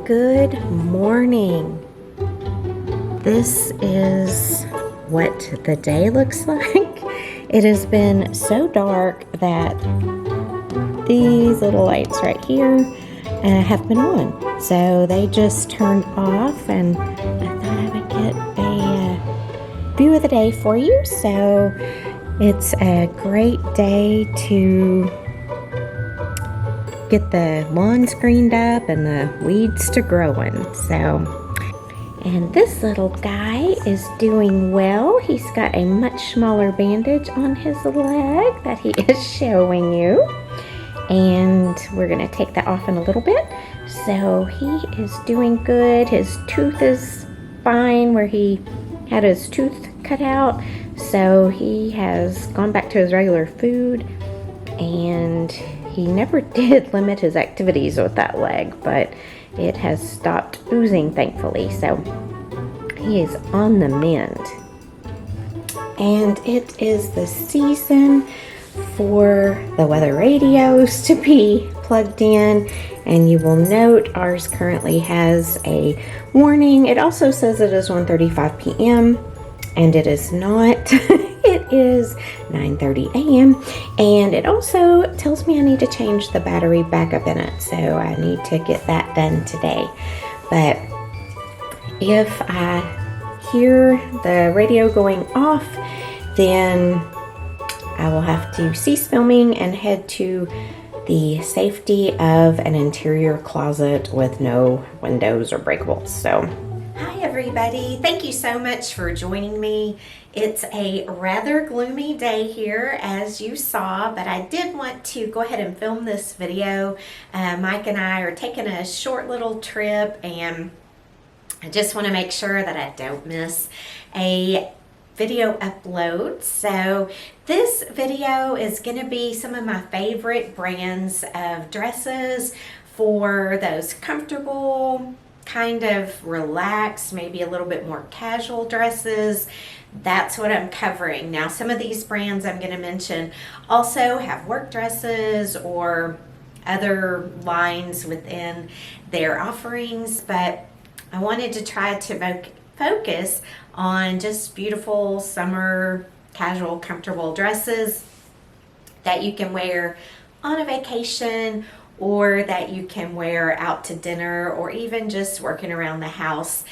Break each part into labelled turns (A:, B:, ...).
A: Good morning. This is what the day looks like. It has been so dark that these little lights right here have been on. So they just turned off, and I thought I would get a view of the day for you. So it's a great day to get the lawn screened up and the weeds to growing. And this little guy is doing well. He's got a much smaller bandage on his leg that he is showing you. And we're gonna take that off in a little bit. So he is doing good. His tooth is fine where he had his tooth cut out. So he has gone back to his regular food, and he never did limit his activities with that leg, but it has stopped oozing, thankfully. So he is on the mend. And it is the season for the weather radios to be plugged in. And you will note ours currently has a warning. It also says it is 1:35 p.m. and it is not. It is 9:30 a.m. and it also tells me I need to change the battery backup in it, so I need to get that done today. But if I hear the radio going off, then I will have to cease filming and head to the safety of an interior closet with no windows or breakables. So hi everybody, thank you so much for joining me. It's a rather gloomy day here, as you saw, but I did want to go ahead and film this video. Mike and I are taking a short little trip, and I just want to make sure that I don't miss a video upload. So this video is going to be some of my favorite brands of dresses for those comfortable, kind of relaxed, maybe a little bit more casual dresses. That's what I'm covering. Now, some of these brands I'm going to mention also have work dresses or other lines within their offerings, but I wanted to try to focus on just beautiful summer, casual, comfortable dresses that you can wear on a vacation, or that you can wear out to dinner, or even just working around the house.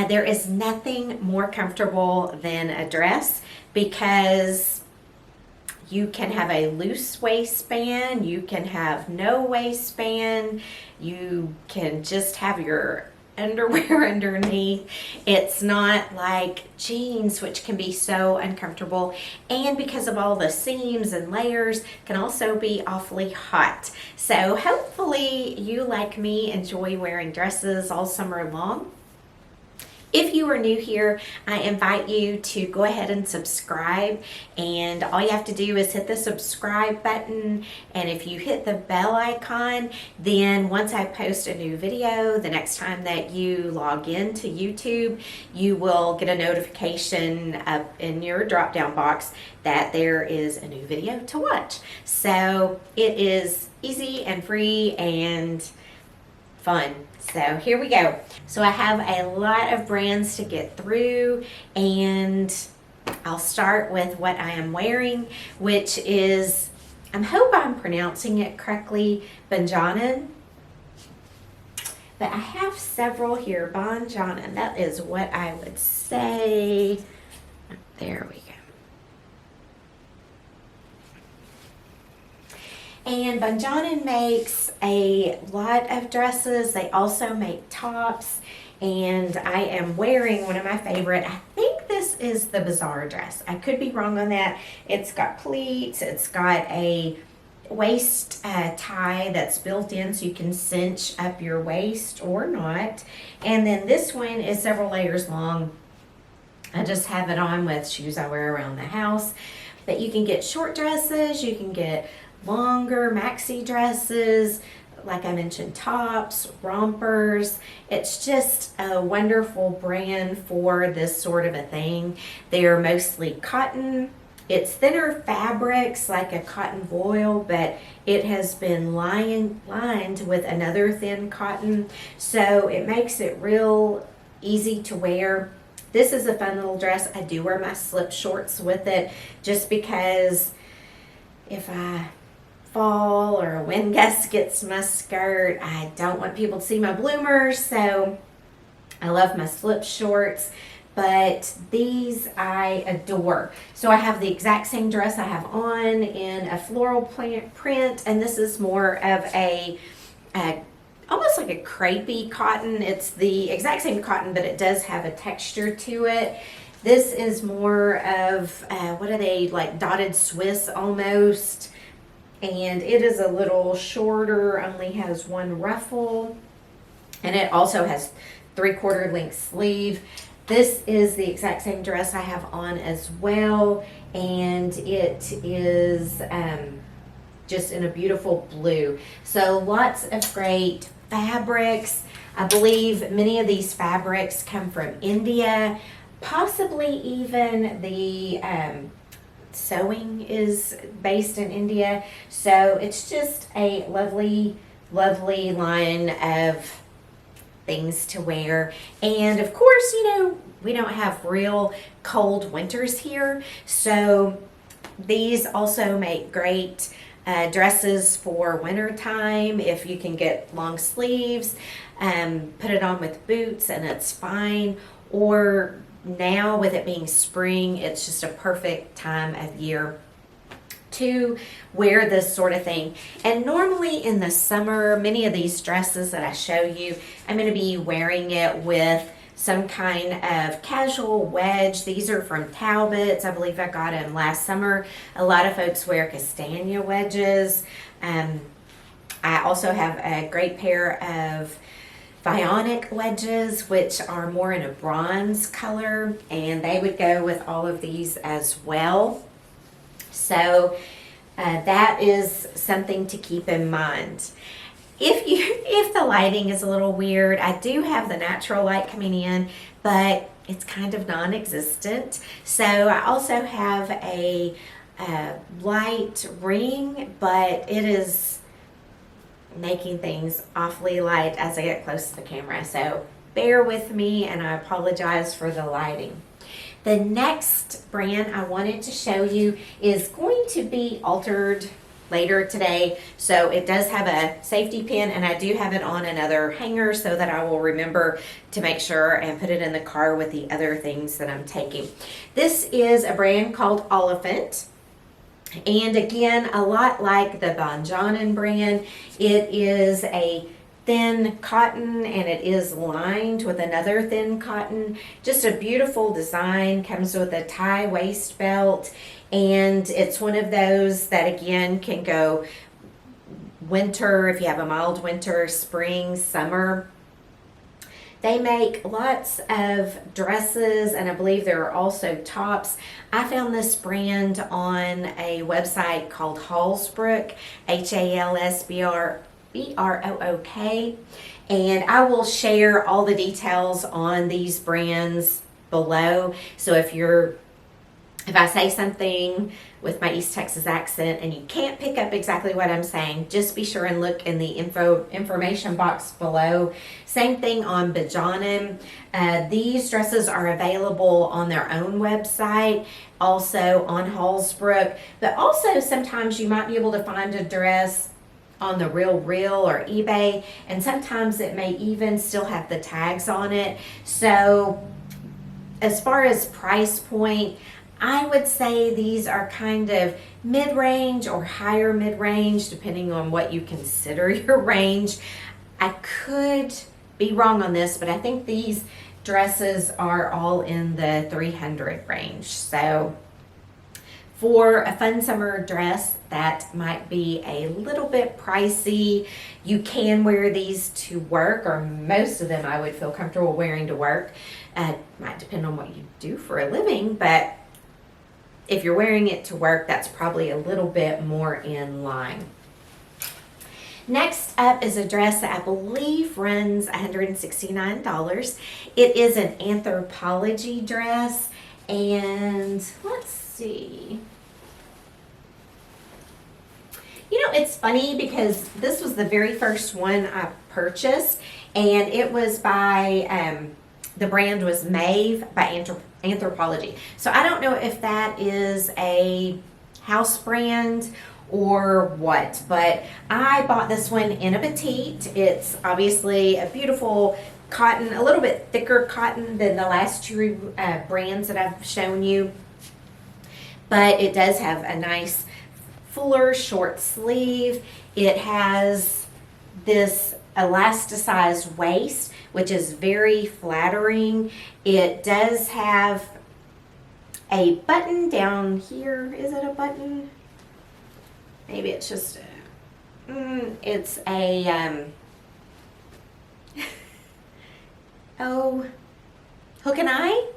A: There is nothing more comfortable than a dress, because you can have a loose waistband, you can have no waistband, you can just have your underwear underneath. It's not like jeans, which can be so uncomfortable, and because of all the seams and layers, can also be awfully hot. So hopefully you, like me, enjoy wearing dresses all summer long. If you are new here, I invite you to go ahead and subscribe, and all you have to do is hit the subscribe button, and if you hit the bell icon, then once I post a new video, the next time that you log in to YouTube, you will get a notification up in your drop down box that there is a new video to watch. So it is easy and free and fun. So here we go. So I have a lot of brands to get through, and I'll start with what I am wearing, which is, I hope I'm pronouncing it correctly, Banjonan. But I have several here. Banjonan, that is what I would say. There we go. And Banjonan makes a lot of dresses. They also make tops, and I am wearing one of my favorite. I think this is the Bazaar dress. I could be wrong on that. It's got pleats. It's got a waist tie that's built in, so you can cinch up your waist or not. And then this one is several layers long. I just have it on with shoes I wear around the house. But you can get short dresses. You can get longer maxi dresses, like I mentioned, tops, rompers. It's just a wonderful brand for this sort of a thing. They are mostly cotton, It's thinner fabrics like a cotton voile, but it has been lined with another thin cotton, so it makes it real easy to wear. This is a fun little dress. I do wear my slip shorts with it just because if I fall or a wind gust gets my skirt, I don't want people to see my bloomers, so I love my slip shorts. But these I adore. So I have the exact same dress I have on in a floral print, and this is more of a almost like a crepey cotton. It's the exact same cotton, but it does have a texture to it. This is more of, what are they, like dotted Swiss almost. And it is a little shorter, only has one ruffle. And it also has 3/4 length sleeve. This is the exact same dress I have on as well. And it is just in a beautiful blue. So lots of great fabrics. I believe many of these fabrics come from India, possibly even the sewing is based in India. So it's just a lovely, lovely line of things to wear. And of course, you know, we don't have real cold winters here, so these also make great dresses for winter time. If you can get long sleeves, put it on with boots and it's fine. Or now with it being spring, it's just a perfect time of year to wear this sort of thing. And normally in the summer, many of these dresses that I show you, I'm going to be wearing it with some kind of casual wedge. These are from Talbots. I believe I got them last summer. A lot of folks wear castagna wedges. I also have a great pair of Bionic wedges, which are more in a bronze color, and they would go with all of these as well. So that is something to keep in mind. If the lighting is a little weird, I do have the natural light coming in, but it's kind of non-existent. So I also have a light ring, but it is making things awfully light as I get close to the camera. So bear with me, and I apologize for the lighting. The next brand I wanted to show you is going to be altered later today. So it does have a safety pin, and I do have it on another hanger so that I will remember to make sure and put it in the car with the other things that I'm taking. This is a brand called Oliphant. And again, a lot like the Banjanan brand, it is a thin cotton, and it is lined with another thin cotton. Just a beautiful design. Comes with a tie waist belt, and it's one of those that again can go winter if you have a mild winter, spring, summer. They make lots of dresses, and I believe there are also tops. I found this brand on a website called Halsbrook, Halsbrook, and I will share all the details on these brands below. So if I say something with my East Texas accent and you can't pick up exactly what I'm saying, just be sure and look in the information box below. Same thing on Banjonan. These dresses are available on their own website, also on Halsbrook, but also sometimes you might be able to find a dress on the Real or eBay, and sometimes it may even still have the tags on it. So as far as price point, I would say these are kind of mid-range or higher mid-range, depending on what you consider your range. I could be wrong on this, but I think these dresses are all in the 300 range. So for a fun summer dress, that might be a little bit pricey. You can wear these to work, or most of them I would feel comfortable wearing to work. Might depend on what you do for a living, but if you're wearing it to work, that's probably a little bit more in line. Next up is a dress that I believe runs $169. It is an Anthropologie dress, and let's see. know, it's funny because this was the very first one I purchased, and it was by, the brand was Maeve by Anthropology. So I don't know if that is a house brand or what, but I bought this one in a petite. It's obviously a beautiful cotton, a little bit thicker cotton than the last two brands that I've shown you, but it does have a nice fuller short sleeve. It has this elasticized waist, which is very flattering. It does have a button down here. Is it a button? Maybe it's just it's a oh, hook and eye.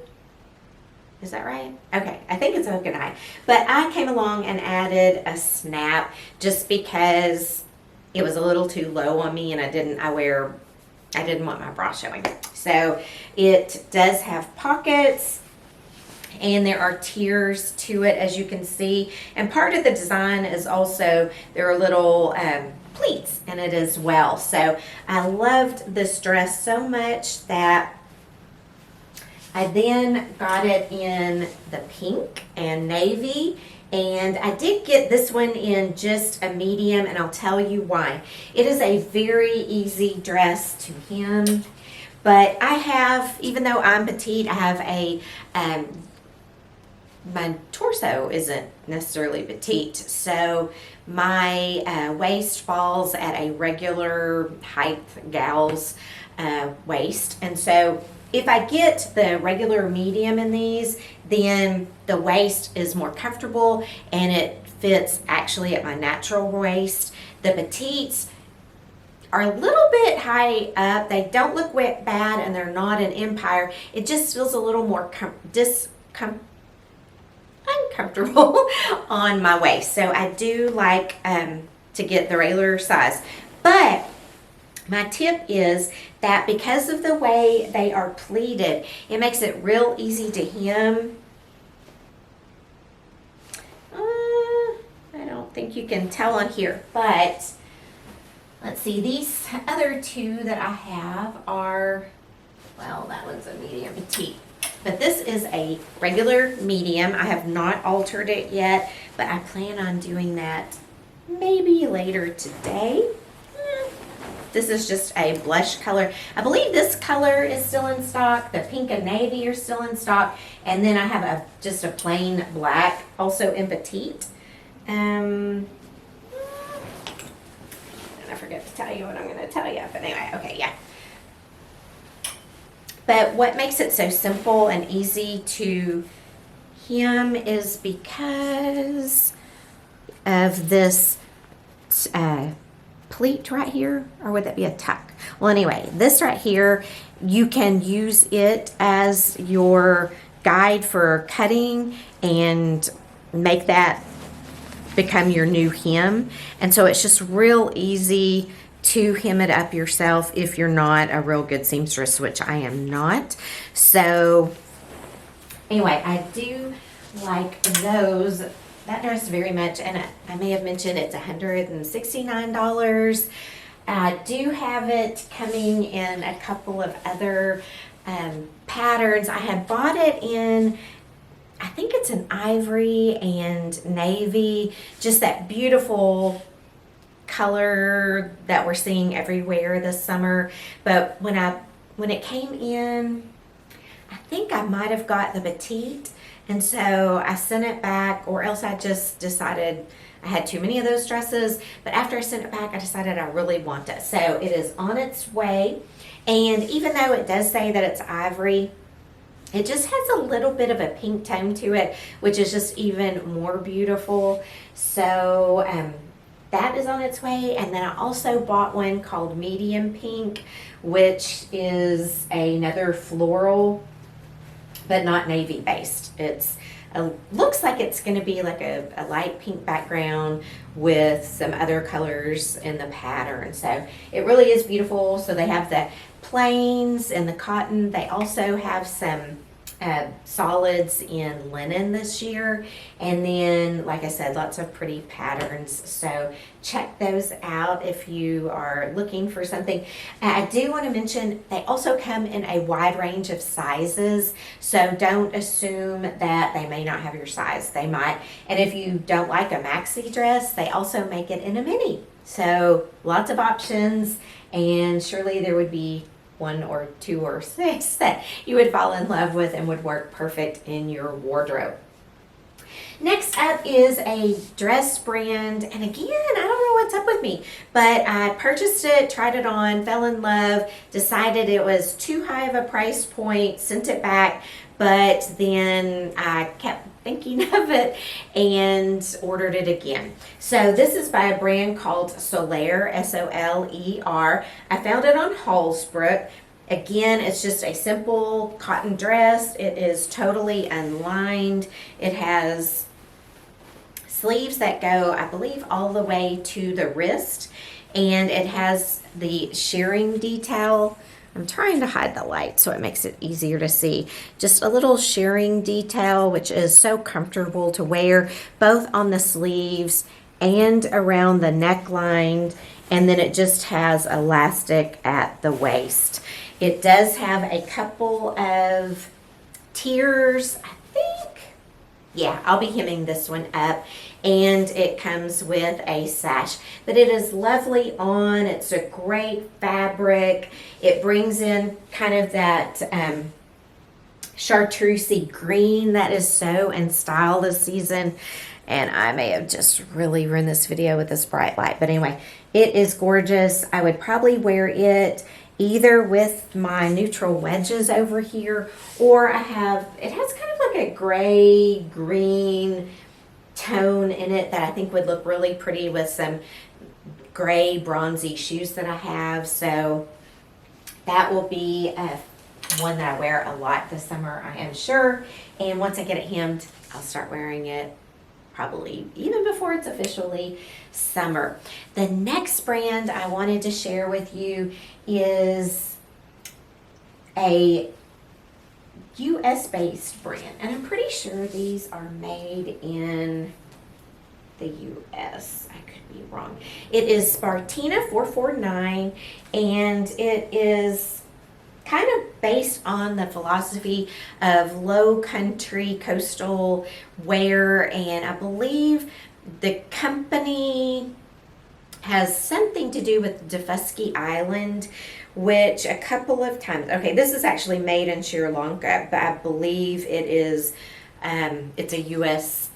A: Is that right? Okay, I think it's a hook and eye. But I came along and added a snap just because it was a little too low on me, and I didn't want my bra showing. So it does have pockets, and there are tiers to it, as you can see. And part of the design is also there are little pleats in it as well. So I loved this dress so much that I then got it in the pink and navy, and I did get this one in just a medium, and I'll tell you why. It is a very easy dress to hem, but I have, even though I'm petite, I have a, my torso isn't necessarily petite, so my waist falls at a regular height gal's waist, and so if I get the regular medium in these, then the waist is more comfortable and it fits actually at my natural waist. The petites are a little bit high up. They don't look bad and they're not an empire. It just feels a little more uncomfortable on my waist. So I do like to get the regular size. But my tip is that because of the way they are pleated, it makes it real easy to hem. I don't think you can tell on here, but let's see, these other two that I have are, well, that one's a medium petite, but this is a regular medium. I have not altered it yet, but I plan on doing that maybe later today. This is just a blush color. I believe this color is still in stock. The pink and navy are still in stock. And then I have just a plain black, also in petite. And I forget to tell you what I'm going to tell you. But anyway, okay, yeah. But what makes it so simple and easy to hem is because of this pleat right here, or would that be a tuck? Well, anyway, this right here, you can use it as your guide for cutting and make that become your new hem. And so it's just real easy to hem it up yourself if you're not a real good seamstress, which I am not. So anyway, I do like that dress very much, and I may have mentioned it's $169. I do have it coming in a couple of other patterns. I had bought it in, I think it's an ivory and navy, just that beautiful color that we're seeing everywhere this summer. But when it came in, I think I might have got the petite. And so I sent it back, or else I just decided I had too many of those dresses. But after I sent it back, I decided I really want it. So it is on its way. And even though it does say that it's ivory, it just has a little bit of a pink tone to it, which is just even more beautiful. So that is on its way. And then I also bought one called Medium Pink, which is another floral, but not navy based. It's looks like it's going to be like a light pink background with some other colors in the pattern. So it really is beautiful. So they have the plains and the cotton. They also have some solids in linen this year, and then like I said, lots of pretty patterns, so check those out if you are looking for something. I do want to mention they also come in a wide range of sizes, so don't assume that they may not have your size. They might. And if you don't like a maxi dress, they also make it in a mini, so lots of options, and surely there would be one or two or six that you would fall in love with and would work perfect in your wardrobe. Next up is a dress brand, and again, I don't know what's up with me, but I purchased it, tried it on, fell in love, decided it was too high of a price point, sent it back, but then I kept thinking of it and ordered it again. So this is by a brand called Soler, S-O-L-E-R. I found it on Halsbrook. Again, it's just a simple cotton dress. It is totally unlined. It has sleeves that go, I believe, all the way to the wrist, and it has the shirring detail. I'm trying to hide the light so it makes it easier to see. Just a little shirring detail, which is so comfortable to wear, both on the sleeves and around the neckline, and then it just has elastic at the waist. It does have a couple of tiers, I think. Yeah, I'll be hemming this one up, and it comes with a sash. But it is lovely on. It's a great fabric. It brings in kind of that chartreusey green that is so in style this season. And I may have just really ruined this video with this bright light. But anyway, it is gorgeous. I would probably wear it either with my neutral wedges over here, or it has kind of like a gray green tone in it that I think would look really pretty with some gray bronzy shoes that I have. So that will be one that I wear a lot this summer, I am sure. And once I get it hemmed, I'll start wearing it probably even before it's officially summer. The next brand I wanted to share with you is a US based brand, and I'm pretty sure these are made in the US. I could be wrong. It is Spartina 449, and it is kind of based on the philosophy of low country coastal wear, and I believe the company has something to do with Defusky Island, which a couple of times, okay, this is actually made in Sri Lanka, but I believe it is, it's a U.S.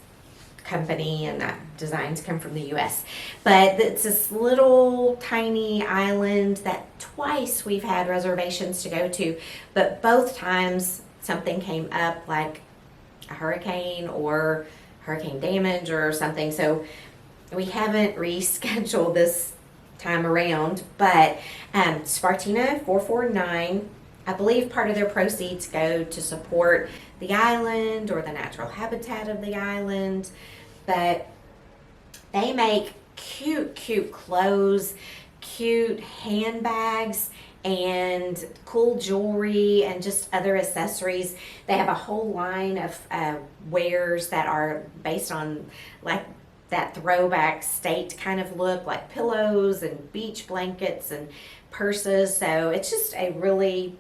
A: company, and that designs come from the U.S. But it's this little tiny island that twice we've had reservations to go to, but both times something came up, like a hurricane or hurricane damage or something, so we haven't rescheduled this time around. But Spartina 449, I believe part of their proceeds go to support the island or the natural habitat of the island, but they make cute clothes, cute handbags, and cool jewelry, and just other accessories. They have a whole line of wares that are based on like that throwback state kind of look, like pillows and beach blankets and purses. So it's just a really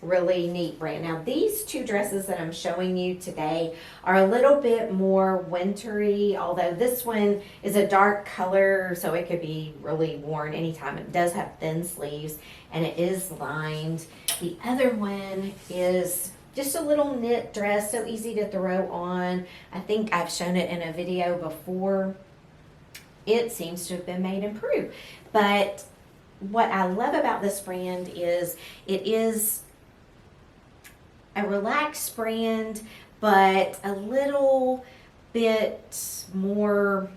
A: neat brand. Now these two dresses that I'm showing you today are a little bit more wintry, although this one is a dark color, so it could be really worn anytime. It does have thin sleeves, and it is lined. The other one is just a little knit dress, so easy to throw on. I think I've shown it in a video before. It seems to have been made in Peru. But what I love about this brand is it is a relaxed brand, but a little bit more,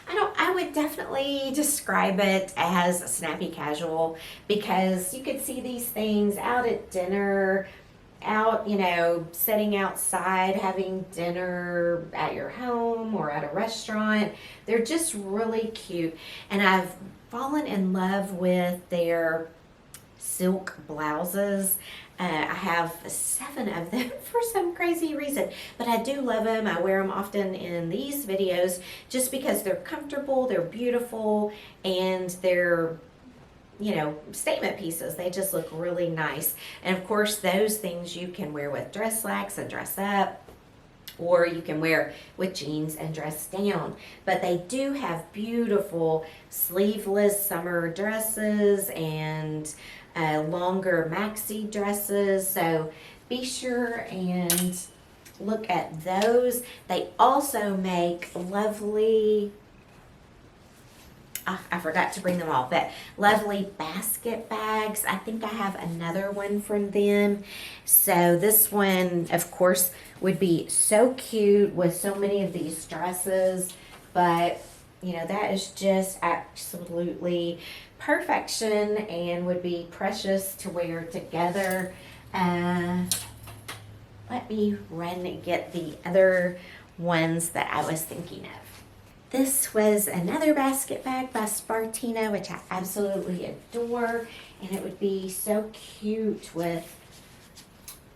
A: I would definitely describe it as a snappy casual, because you could see these things out at dinner, out, sitting outside, having dinner at your home or at a restaurant. They're just really cute. And I've fallen in love with their silk blouses. I have 7 of them for some crazy reason, but I do love them. I wear them often in these videos just because they're comfortable, they're beautiful, and they're, you know, statement pieces. They just look really nice. And of course, those things you can wear with dress slacks and dress up, or you can wear with jeans and dress down. But they do have beautiful sleeveless summer dresses and longer maxi dresses. So be sure and look at those. They also make lovely, I forgot to bring them all, but lovely basket bags. I think I have another one from them. So this one, of course, would be so cute with so many of these dresses, but you know, that is just absolutely perfection and would be precious to wear together. Let me run and get the other ones that I was thinking of. This was another basket bag by Spartina, which I absolutely adore, and it would be so cute with,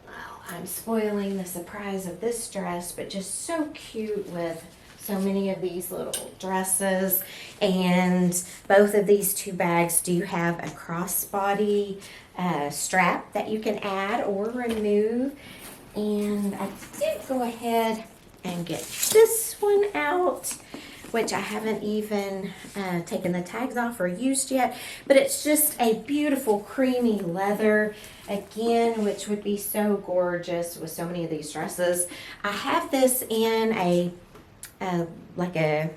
A: well, I'm spoiling the surprise of this dress, but just so cute with so many of these little dresses. And both of these 2 bags do have a crossbody strap that you can add or remove. And I did go ahead and get this one out, which I haven't even taken the tags off or used yet, but it's just a beautiful creamy leather, again, which would be so gorgeous with so many of these dresses. I have this in a like a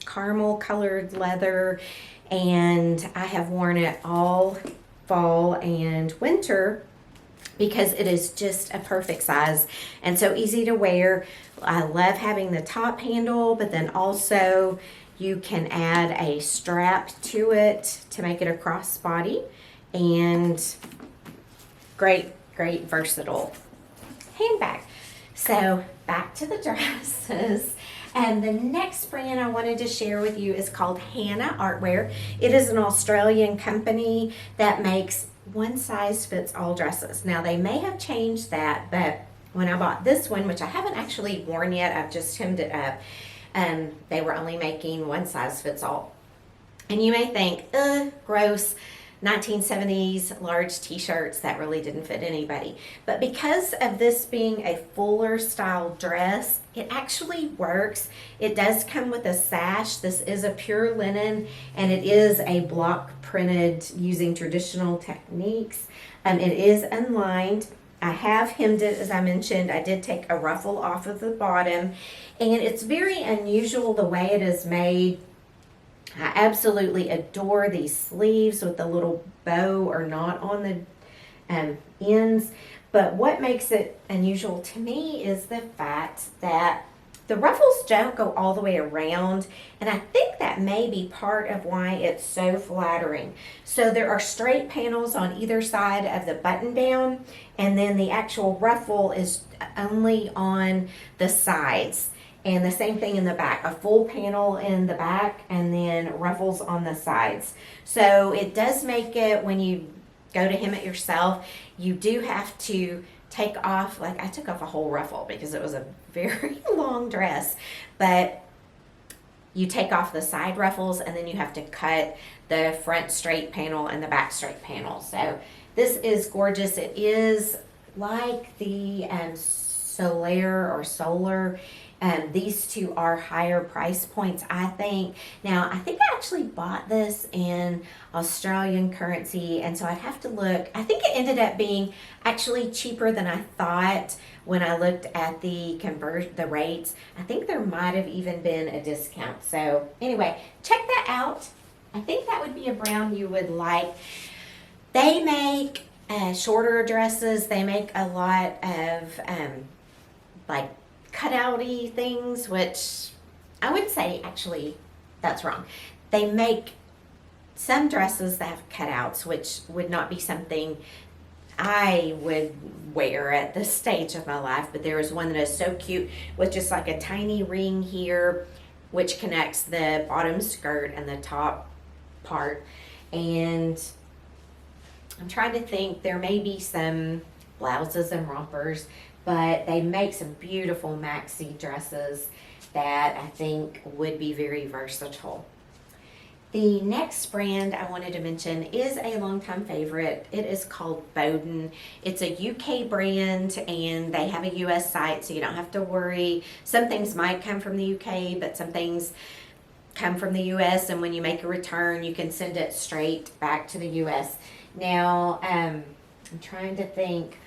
A: caramel colored leather, and I have worn it all fall and winter because it is just a perfect size and so easy to wear. I love having the top handle, but then also you can add a strap to it to make it a crossbody, and great versatile handbag. So back to the dresses. And the next brand I wanted to share with you is called Hannah Artware. It is an Australian company that makes one size fits all dresses. Now they may have changed that, but when I bought this one, which I haven't actually worn yet, I've just hemmed it up, they were only making one size fits all. And you may think, gross, 1970s large t-shirts that really didn't fit anybody. But because of this being a fuller style dress, it actually works. It does come with a sash. This is a pure linen, and it is a block printed using traditional techniques. It is unlined. I have hemmed it, as I mentioned. I did take a ruffle off of the bottom, and it's very unusual the way it is made. I absolutely adore these sleeves with the little bow or knot on the ends. But what makes it unusual to me is the fact that the ruffles don't go all the way around, and I think that may be part of why it's so flattering. So there are straight panels on either side of the button down, and then the actual ruffle is only on the sides. And the same thing in the back, a full panel in the back and then ruffles on the sides. So it does make it, when you go to hem it yourself, you do have to take off, like I took off a whole ruffle because it was a very long dress, but you take off the side ruffles and then you have to cut the front straight panel and the back straight panel. So this is gorgeous. It is like the Solar. These two are higher price points, I think. Now, I think I actually bought this in Australian currency, and so I'd have to look. I think it ended up being actually cheaper than I thought when I looked at the rates. I think there might have even been a discount. So anyway, check that out. I think that would be a brown you would like. They make shorter dresses. They make a lot of like cutouty things, which I would say actually that's wrong. They make some dresses that have cutouts, which would not be something I would wear at this stage of my life, but there is one that is so cute with just like a tiny ring here which connects the bottom skirt and the top part, and I'm trying to think, there may be some blouses and rompers, but they make some beautiful maxi dresses that I think would be very versatile. The next brand I wanted to mention is a longtime favorite. It is called Boden. It's a UK brand and they have a US site, so you don't have to worry. Some things might come from the UK, but some things come from the US, and when you make a return, you can send it straight back to the US. Now, I'm trying to think.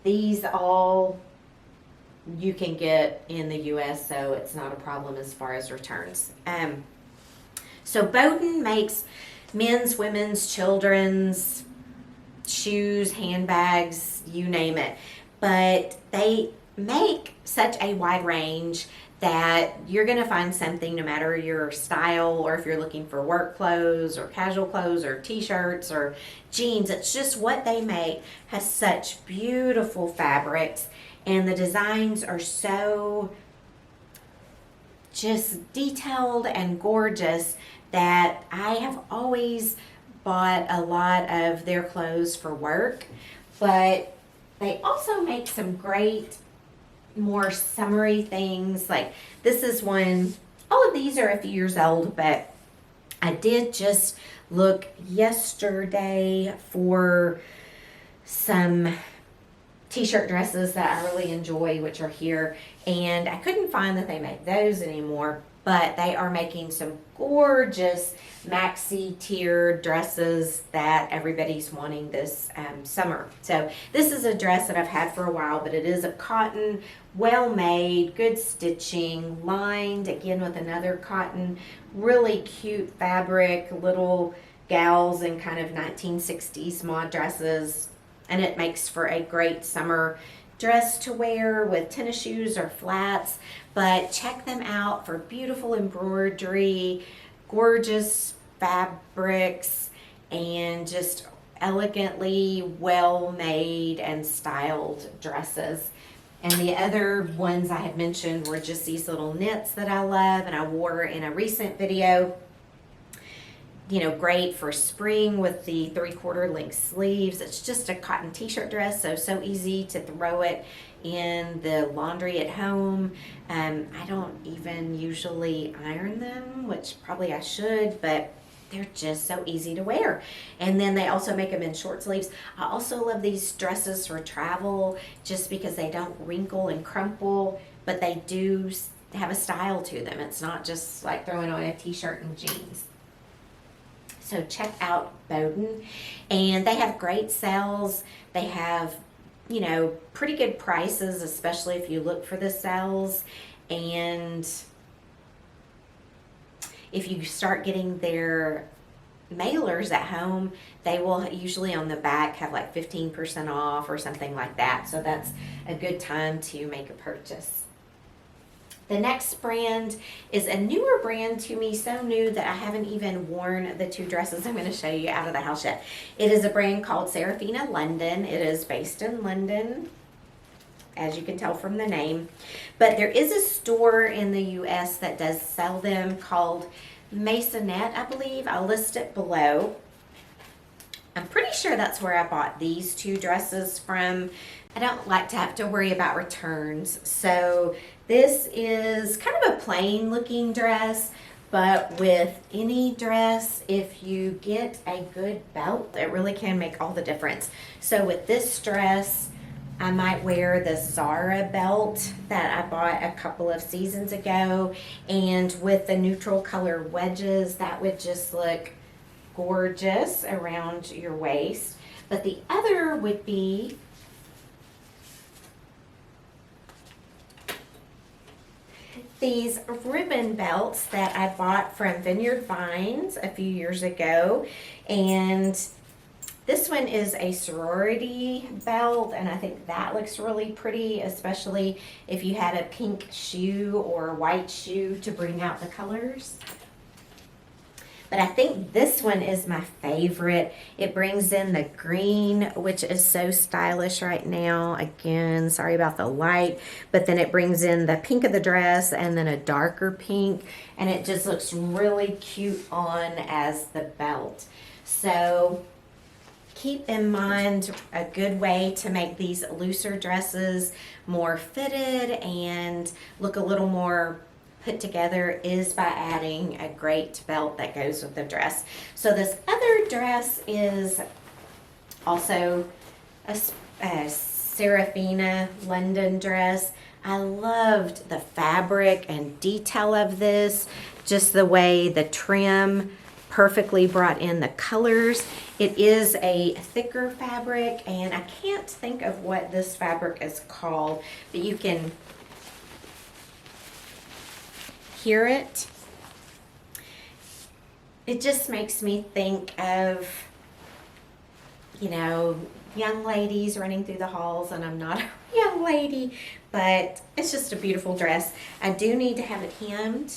A: These all you can get in the US, so it's not a problem as far as returns. So Boden makes men's, women's, children's shoes, handbags, you name it. But they make such a wide range that you're going to find something no matter your style, or if you're looking for work clothes or casual clothes or t-shirts or jeans. It's just what they make has such beautiful fabrics, and the designs are so just detailed and gorgeous that I have always bought a lot of their clothes for work. But they also make some great more summery things. Like this is one, all of these are a few years old, but I did just look yesterday for some t-shirt dresses that I really enjoy, which are here, and I couldn't find that they make those anymore, but they are making some gorgeous maxi tiered dresses that everybody's wanting this summer. So this is a dress that I've had for a while, but it is a cotton, well made, good stitching, lined again with another cotton, really cute fabric, little gals in kind of 1960s mod dresses, and it makes for a great summer dress to wear with tennis shoes or flats. But check them out for beautiful embroidery, gorgeous fabrics, and just elegantly well made and styled dresses. And the other ones I had mentioned were just these little knits that I love and I wore in a recent video. You know, great for spring with the 3/4 length sleeves. It's just a cotton t-shirt dress, so easy to throw it in the laundry at home. I don't even usually iron them, which probably I should, but they're just so easy to wear. And then they also make them in short sleeves. I also love these dresses for travel just because they don't wrinkle and crumple, but they do have a style to them. It's not just like throwing on a t-shirt and jeans. So check out Boden, and they have great sales. They have, you know, pretty good prices, especially if you look for the sales. And if you start getting their mailers at home, they will usually on the back have like 15% off or something like that. So that's a good time to make a purchase. The next brand is a newer brand to me, so new that I haven't even worn the two dresses I'm going to show you out of the house yet. It is a brand called Seraphina London. It is based in London, as you can tell from the name. But there is a store in the US that does sell them called Masonette, I believe. I'll list it below. I'm pretty sure that's where I bought these two dresses from. I don't like to have to worry about returns, so this is kind of a plain looking dress, but with any dress, if you get a good belt, it really can make all the difference. So with this dress, I might wear the Zara belt that I bought a couple of seasons ago, and with the neutral color wedges, that would just look gorgeous around your waist. But the other would be these ribbon belts that I bought from Vineyard Vines a few years ago, and this one is a sorority belt, and I think that looks really pretty, especially if you had a pink shoe or a white shoe to bring out the colors. But I think this one is my favorite. It brings in the green, which is so stylish right now. Again, sorry about the light, but then it brings in the pink of the dress and then a darker pink, and it just looks really cute on as the belt. So keep in mind, a good way to make these looser dresses more fitted and look a little more put together is by adding a great belt that goes with the dress. So this other dress is also a Seraphina London dress. I loved the fabric and detail of this, just the way the trim perfectly brought in the colors. It is a thicker fabric, and I can't think of what this fabric is called, but you can hear it. It just makes me think of, you know, young ladies running through the halls, and I'm not a young lady, but it's just a beautiful dress. I do need to have it hemmed,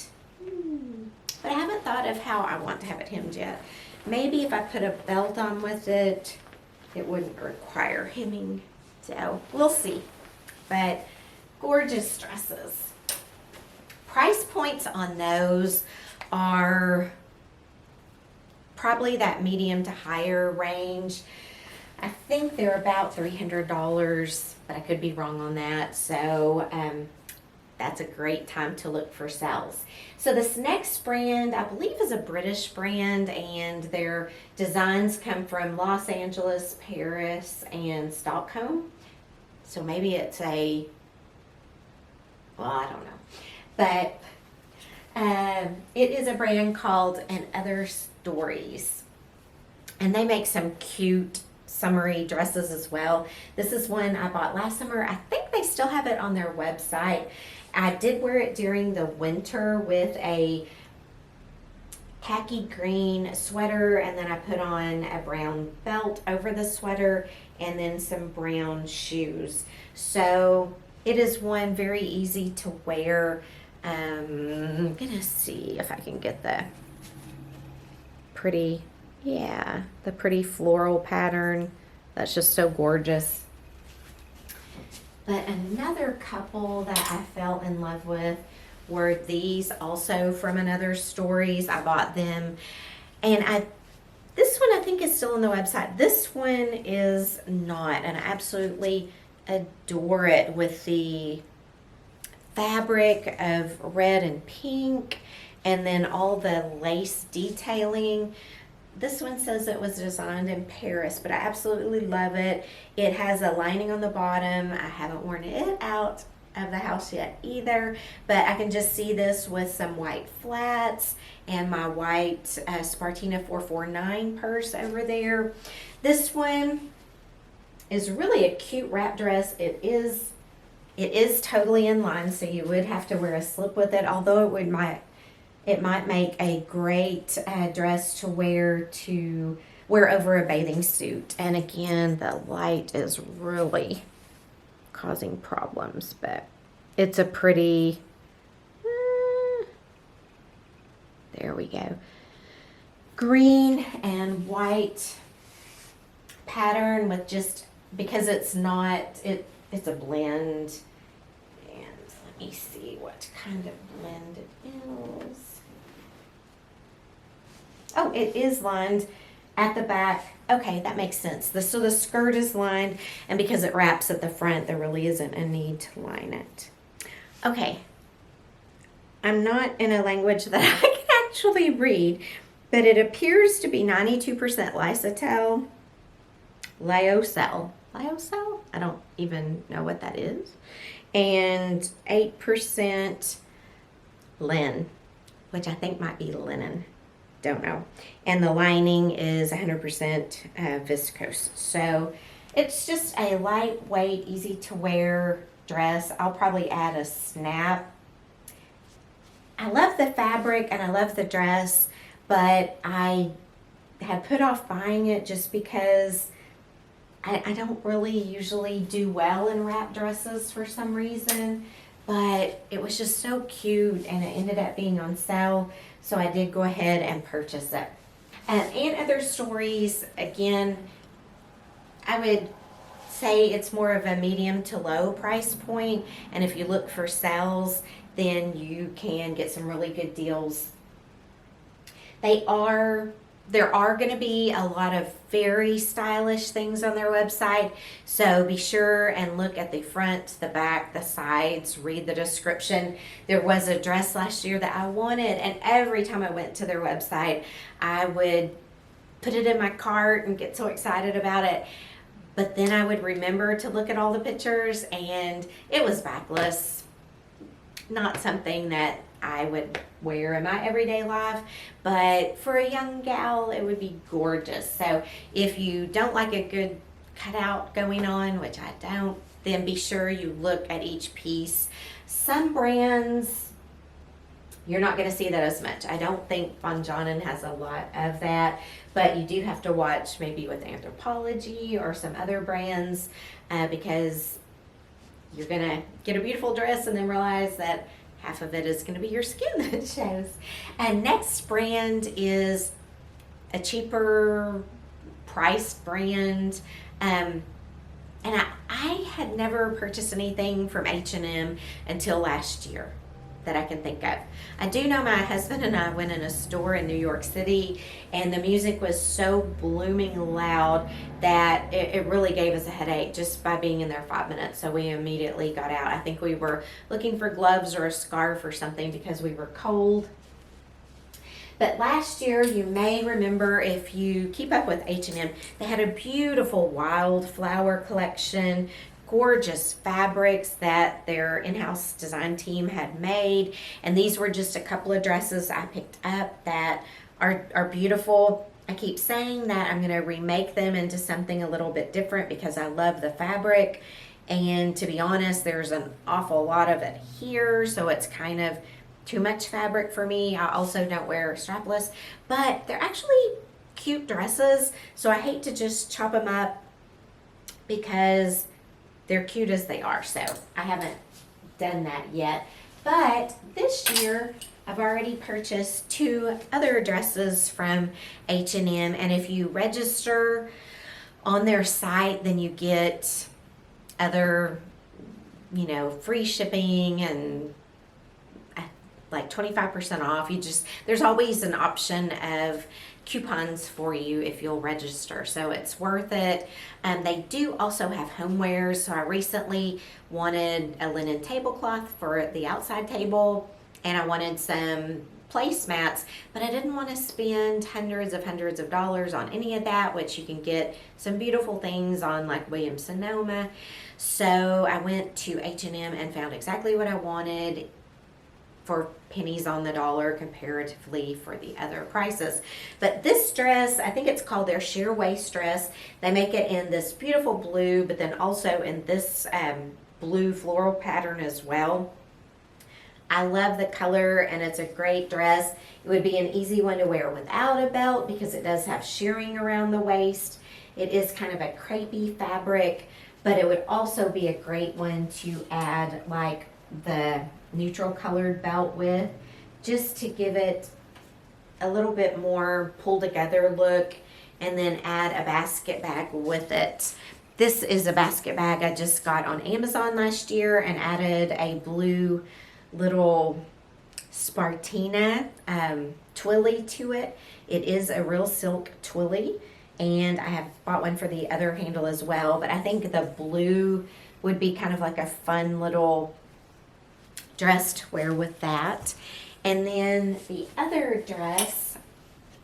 A: but I haven't thought of how I want to have it hemmed yet. Maybe if I put a belt on with it, it wouldn't require hemming. So we'll see. But gorgeous dresses. Price points on those are probably that medium to higher range. I think they're about $300, but I could be wrong on that. So that's a great time to look for sales. So this next brand, I believe, is a British brand, and their designs come from Los Angeles, Paris, and Stockholm. So maybe it's a, well, I don't know. But it is a brand called And Other Stories. And they make some cute summery dresses as well. This is one I bought last summer. I think they still have it on their website. I did wear it during the winter with a khaki green sweater, and then I put on a brown belt over the sweater and then some brown shoes. So it is one very easy to wear. I'm gonna see if I can get the pretty, yeah, the pretty floral pattern. That's just so gorgeous. But another couple that I fell in love with were these, also from Another Stories. I bought them, and this one I think is still on the website. This one is not, and I absolutely adore it with the fabric of red and pink, and then all the lace detailing. This one says it was designed in Paris, but I absolutely love it. It has a lining on the bottom. I haven't worn it out of the house yet either, but I can just see this with some white flats and my white Spartina 449 purse over there. This one is really a cute wrap dress. It is totally in line, so you would have to wear a slip with it, although it might make a great dress to wear over a bathing suit. And again, the light is really causing problems, but it's a pretty, there we go, green and white pattern with just, because it's not, it's a blend. And let me see what kind of blend it is. Oh, it is lined at the back. Okay, that makes sense. So the skirt is lined, and because it wraps at the front, there really isn't a need to line it. Okay, I'm not in a language that I can actually read, but it appears to be 92% lysotel, lyocell. Lyocell? I don't even know what that is. And 8% lin, which I think might be linen. Don't know. And the lining is 100% viscose. So it's just a lightweight, easy to wear dress. I'll probably add a snap. I love the fabric and I love the dress, but I had put off buying it just because I don't really usually do well in wrap dresses for some reason. but it was just so cute and it ended up being on sale. So I did go ahead and purchase it. And other stories, again, I would say it's more of a medium to low price point. And if you look for sales, then you can get some really good deals. There are going to be a lot of very stylish things on their website, so be sure and look at the front, the back, the sides, read the description. There was a dress last year that I wanted, and every time I went to their website, I would put it in my cart and get so excited about it. But then I would remember to look at all the pictures, and it was backless. Not something that I would wear in my everyday life, but for a young gal, it would be gorgeous. So if you don't like a good cutout going on, which I don't, then be sure you look at each piece. Some brands, you're not going to see that as much. I don't think Banjonan has a lot of that, but you do have to watch maybe with Anthropology or some other brands because you're going to get a beautiful dress and then realize that half of it is going to be your skin that shows. And next brand is a cheaper priced brand. And I had never purchased anything from H&M until last year that I can think of. I do know my husband and I went in a store in New York City and the music was so blooming loud that it really gave us a headache just by being in there 5 minutes. So we immediately got out. I think we were looking for gloves or a scarf or something because we were cold. But last year, you may remember, if you keep up with H&M, they had a beautiful wildflower collection, gorgeous fabrics that their in-house design team had made. And these were just a couple of dresses I picked up that are beautiful. I keep saying that I'm going to remake them into something a little bit different because I love the fabric. And to be honest, there's an awful lot of it here, so it's kind of too much fabric for me. I also don't wear strapless, but they're actually cute dresses, so I hate to just chop them up because they're cute as they are. So I haven't done that yet. But this year, I've already purchased 2 other dresses from H&M, and if you register on their site, then you get other, free shipping and like 25% off. There's always an option of coupons for you if you'll register, so it's worth it. They do also have homewares, so I recently wanted a linen tablecloth for the outside table, and I wanted some placemats, but I didn't want to spend hundreds of dollars on any of that, which you can get some beautiful things on like Williams-Sonoma. So I went to H&M and found exactly what I wanted for pennies on the dollar comparatively for the other prices. But this dress, I think it's called their sheer waist dress. They make it in this beautiful blue, but then also in this blue floral pattern as well. I love the color and it's a great dress. It would be an easy one to wear without a belt because it does have shearing around the waist. It is kind of a crepey fabric, but it would also be a great one to add like the neutral colored belt with, just to give it a little bit more pulled together look, and then add a basket bag with it. This is a basket bag I just got on Amazon last year and added a blue little Spartina twilly to it. It is a real silk twilly, and I have bought one for the other handle as well, but I think the blue would be kind of like a fun little dress to wear with that. And then the other dress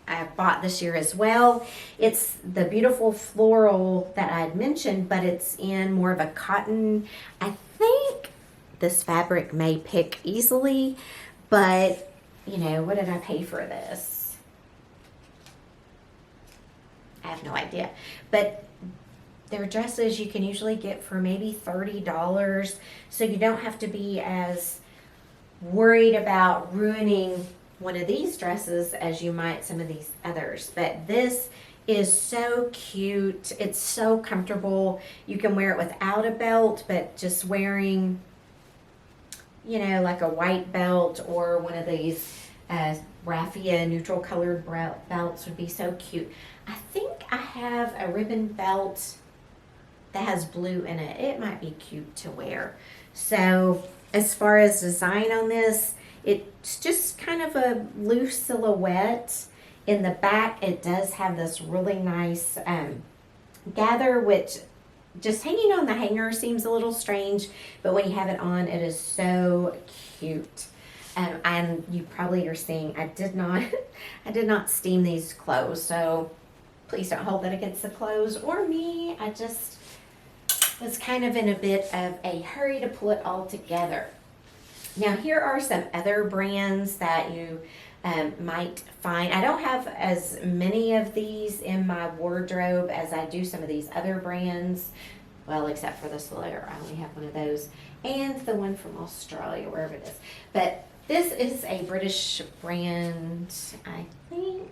A: I bought this year as well. It's the beautiful floral that I had mentioned, but it's in more of a cotton. I think this fabric may pick easily, but what did I pay for this? I have no idea. But their dresses you can usually get for maybe $30, so you don't have to be as worried about ruining one of these dresses as you might some of these others. But this is so cute. It's so comfortable. You can wear it without a belt, but just wearing you know, like a white belt or one of these raffia neutral colored belts would be so cute. I think I have a ribbon belt that has blue in it. It might be cute to wear. So as far as design on this, it's just kind of a loose silhouette. In the back, it does have this really nice gather, which just hanging on the hanger seems a little strange, but when you have it on, it is so cute. And you probably are seeing, I did not steam these clothes, so please don't hold that against the clothes or me. I just was kind of in a bit of a hurry to pull it all together. Now here are some other brands that you might find. I don't have as many of these in my wardrobe as I do some of these other brands. Well, except for this letter, I only have one of those, and the one from Australia, wherever it is. But this is a British brand, I think.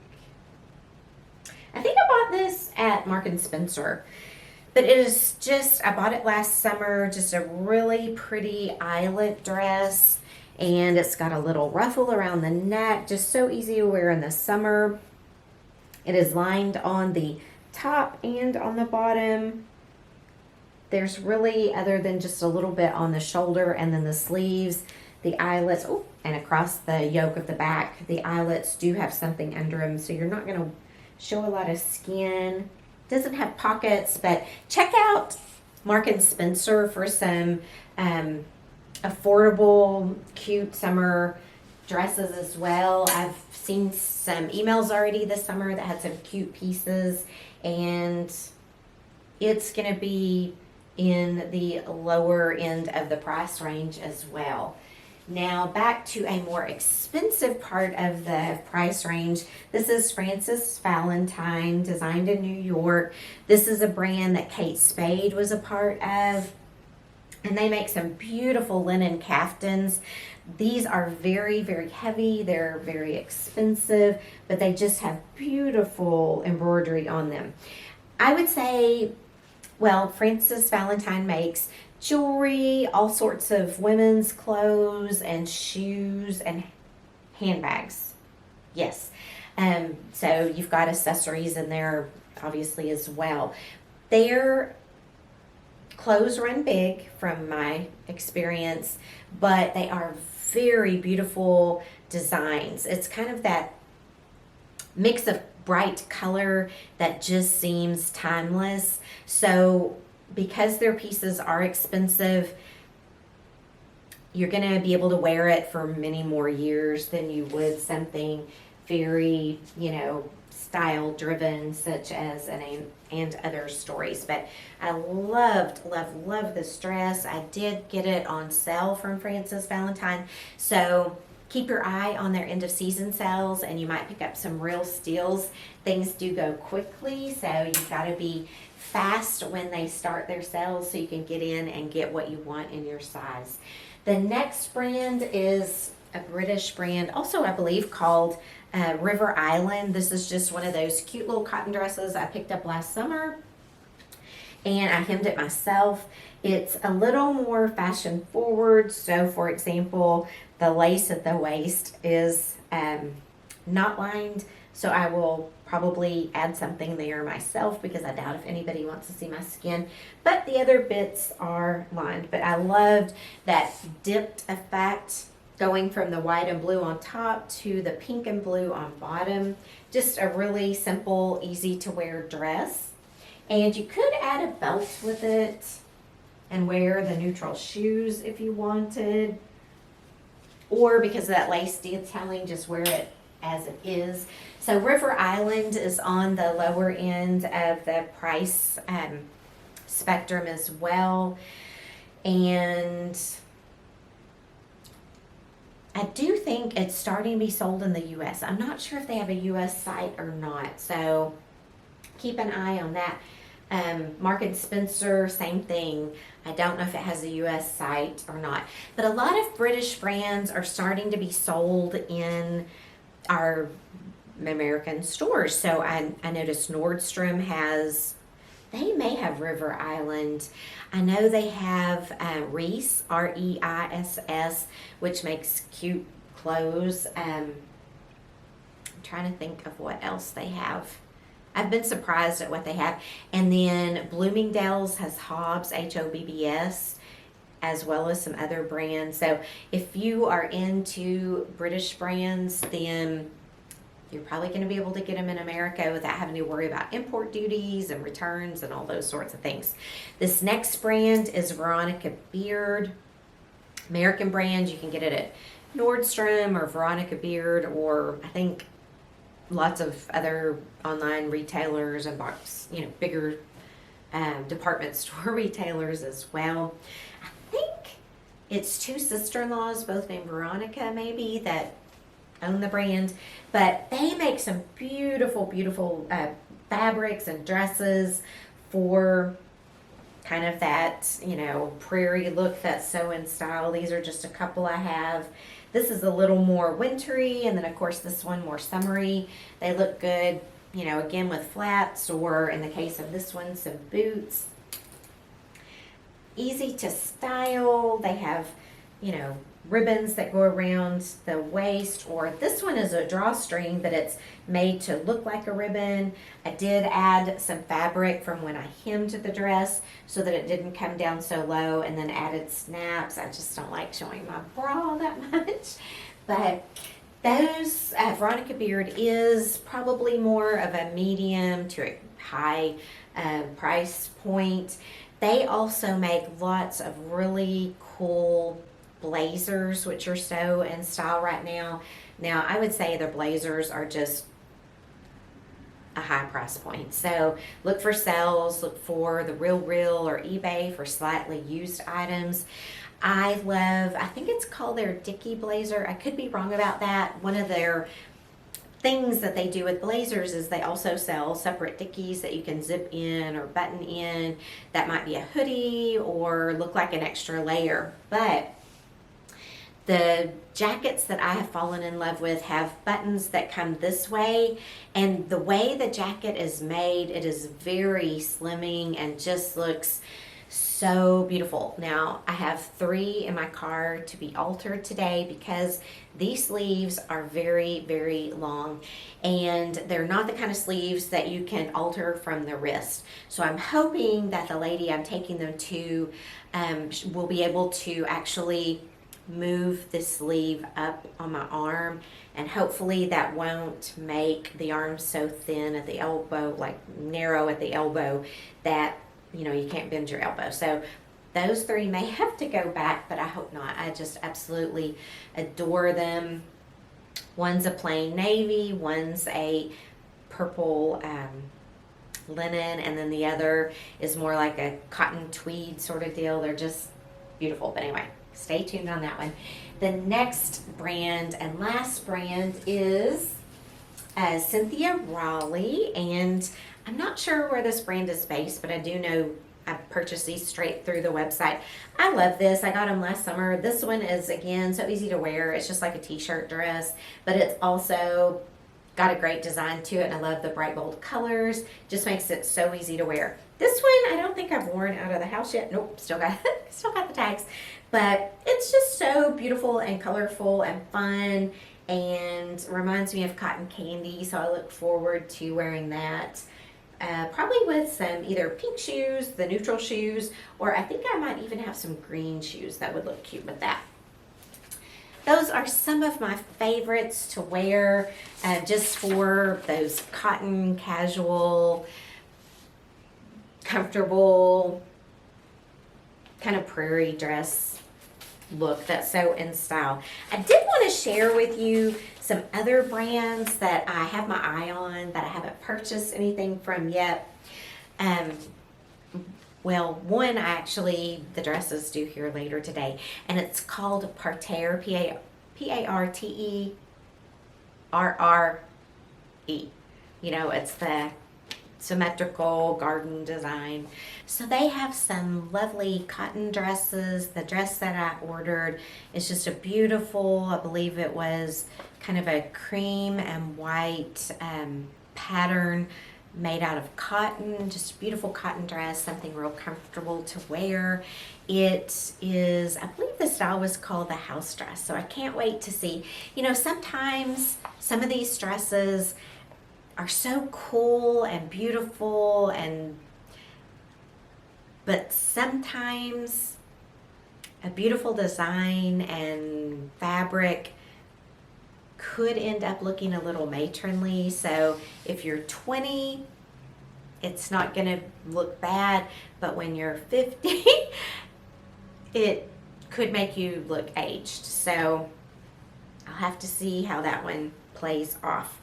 A: I bought this at Mark and Spencer. But it is just, I bought it last summer, just a really pretty eyelet dress. And it's got a little ruffle around the neck, just so easy to wear in the summer. It is lined on the top and on the bottom. There's really, other than just a little bit on the shoulder and then the sleeves, the eyelets, oh, and across the yoke of the back, the eyelets do have something under them, so you're not going to show a lot of skin. Doesn't have pockets, but check out Mark and Spencer for some affordable, cute summer dresses as well. I've seen some emails already this summer that had some cute pieces, and it's going to be in the lower end of the price range as well. Now back to a more expensive part of the price range. This is Frances Valentine, designed in New York. This is a brand that Kate Spade was a part of, and they make some beautiful linen caftans. These are very, very heavy. They're very expensive, but they just have beautiful embroidery on them. I would say, well, Frances Valentine makes jewelry, all sorts of women's clothes and shoes and handbags. Yes. So you've got accessories in there obviously as well. Their clothes run big from my experience, but they are very beautiful designs. It's kind of that mix of bright color that just seems timeless. So because their pieces are expensive, you're going to be able to wear it for many more years than you would something very, style driven, such as and other stories. But I loved this dress. I did get it on sale from Frances Valentine. So keep your eye on their end of season sales, and you might pick up some real steals. Things do go quickly, so you've got to be fast when they start their sales so you can get in and get what you want in your size. The next brand is a British brand, also I believe called River Island. This is just one of those cute little cotton dresses I picked up last summer, and I hemmed it myself. It's a little more fashion forward. So for example, the lace at the waist is not lined, so I will probably add something there myself because I doubt if anybody wants to see my skin. But the other bits are lined. But I loved that dipped effect going from the white and blue on top to the pink and blue on bottom. Just a really simple, easy to wear dress. And you could add a belt with it and wear the neutral shoes if you wanted. Or because of that lace detailing, just wear it as it is. So River Island is on the lower end of the price spectrum as well. And I do think it's starting to be sold in the US. I'm not sure if they have a US site or not, so keep an eye on that. Mark and Spencer, same thing. I don't know if it has a US site or not. But a lot of British brands are starting to be sold in our American stores. So I noticed Nordstrom has they may have River Island. I know they have Reiss, Reiss, which makes cute clothes. I'm trying to think of what else they have. I've been surprised at what they have. And then Bloomindales has Hobbs, Hobbs, as well as some other brands. So if you are into British brands, then you're probably going to be able to get them in America without having to worry about import duties and returns and all those sorts of things. This next brand is Veronica Beard. American brand. You can get it at Nordstrom or Veronica Beard, or I think lots of other online retailers and bigger department store retailers as well. I think it's two sister-in-laws, both named Veronica maybe, that own the brand, but they make some beautiful, beautiful fabrics and dresses for kind of that, prairie look that's so in style. These are just a couple I have. This is a little more wintry, and then of course this one more summery. They look good, again with flats, or in the case of this one, some boots. Easy to style. They have, ribbons that go around the waist, or this one is a drawstring, but it's made to look like a ribbon. I did add some fabric from when I hemmed the dress so that it didn't come down so low, and then added snaps. I just don't like showing my bra that much. But those, Veronica Beard is probably more of a medium to a high price point. They also make lots of really cool blazers, which are so in style right now. Now, I would say their blazers are just a high price point. So look for sales, look for the Real or eBay for slightly used items. I think it's called their Dickie blazer. I could be wrong about that. One of their things that they do with blazers is they also sell separate Dickies that you can zip in or button in. That might be a hoodie or look like an extra layer. But the jackets that I have fallen in love with have buttons that come this way, and the way the jacket is made, it is very slimming and just looks so beautiful. Now, I have 3 in my car to be altered today because these sleeves are very, very long, and they're not the kind of sleeves that you can alter from the wrist. So I'm hoping that the lady I'm taking them to will be able to actually move the sleeve up on my arm, and hopefully that won't make the arm so thin at the elbow, like narrow at the elbow, that you can't bend your elbow. So those 3 may have to go back, but I hope not. I just absolutely adore them. One's a plain navy, one's a purple linen, and then the other is more like a cotton tweed sort of deal. They're just beautiful. But anyway, stay tuned on that one. The next brand and last brand is Cynthia Rowley, and I'm not sure where this brand is based, but I do know I purchased these straight through the website. I love this. I got them last summer. This one is, again, so easy to wear. It's just like a t-shirt dress, but it's also got a great design to it, and I love the bright bold colors. Just makes it so easy to wear. This one I don't think I've worn out of the house yet. Nope, still got the tags. But it's just so beautiful and colorful and fun, and reminds me of cotton candy, so I look forward to wearing that. Probably with some either pink shoes, the neutral shoes, or I think I might even have some green shoes that would look cute with that. Those are some of my favorites to wear just for those cotton, casual, comfortable, kind of prairie dress look that's so in style. I did want to share with you some other brands that I have my eye on that I haven't purchased anything from yet. Well, one the dresses due here later today, and it's called Parterre, P-A-R-T-E-R-R-E. It's the symmetrical garden design. So they have some lovely cotton dresses. The dress that I ordered is just a beautiful, I believe it was kind of a cream and white pattern made out of cotton, just a beautiful cotton dress, something real comfortable to wear. It is, I believe the style was called the house dress, so I can't wait to see. You know, sometimes some of these dresses are so cool and beautiful, but sometimes a beautiful design and fabric could end up looking a little matronly. So if you're 20, it's not going to look bad, but when you're 50, it could make you look aged. So I'll have to see how that one plays off.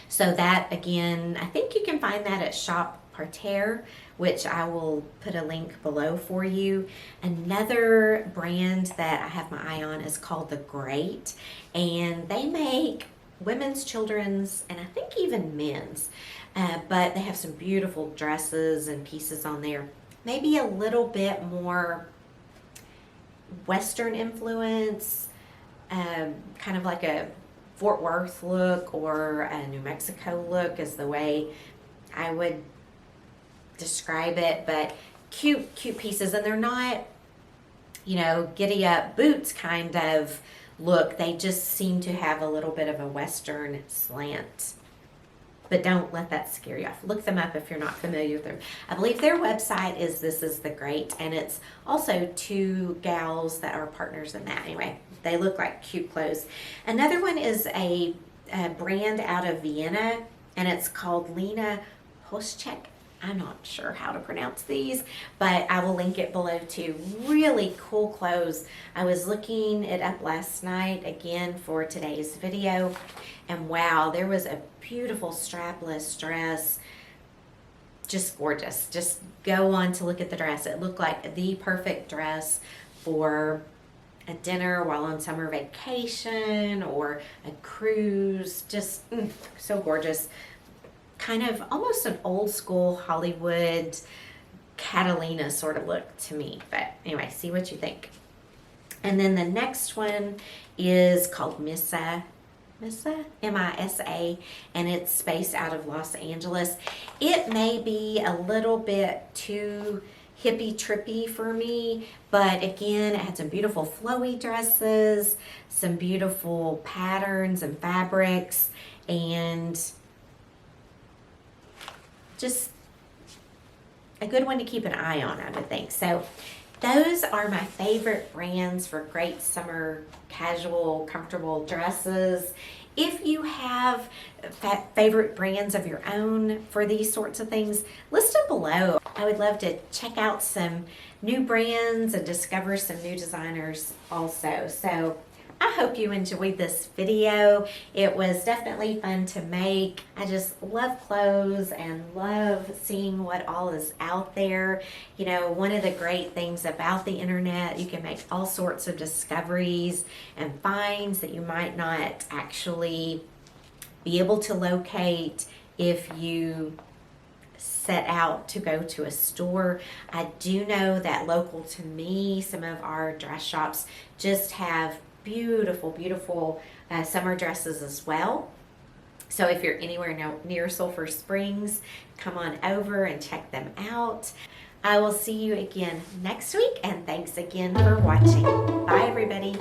A: So that, again, I think you can find that at Shop Parterre, which I will put a link below for you. Another brand that I have my eye on is called The Great, and they make women's, children's, and I think even men's, but they have some beautiful dresses and pieces on there. Maybe a little bit more Western influence, kind of like a Fort Worth look or a New Mexico look is the way I would describe it, but cute pieces, and they're not, you know, giddy up boots kind of look. They just seem to have a little bit of a Western slant, but don't let that scare you off. Look them up if you're not familiar with them. I believe their website is This Is The Great, and it's also two gals that are partners in that. Anyway, they look like cute clothes. Another one is a brand out of Vienna, and it's called Lena Hoschek. I'm not sure how to pronounce these, but I will link it below too. Really cool clothes. I was looking it up last night again for today's video, and wow, there was a beautiful strapless dress. Just gorgeous. Just go on to look at the dress. It looked like the perfect dress for a dinner while on summer vacation or a cruise. Just so gorgeous. Kind of almost an old school Hollywood Catalina sort of look to me. But anyway, see what you think. And then the next one is called Misa, M-I-S-A, and it's based out of Los Angeles. It may be a little bit too hippie trippy for me, but again, it had some beautiful flowy dresses, some beautiful patterns and fabrics, and just a good one to keep an eye on, I would think. So those are my favorite brands for great summer casual comfortable dresses. If you have favorite brands of your own for these sorts of things, list them below. I would love to check out some new brands and discover some new designers also. So I hope you enjoyed this video. It was definitely fun to make. I just love clothes and love seeing what all is out there. You know, one of the great things about the internet, you can make all sorts of discoveries and finds that you might not actually be able to locate if you set out to go to a store. I do know that local to me, some of our dress shops just have beautiful summer dresses as well. So if you're anywhere near Sulphur Springs, come on over and check them out. I will see you again next week, and thanks again for watching. Bye everybody.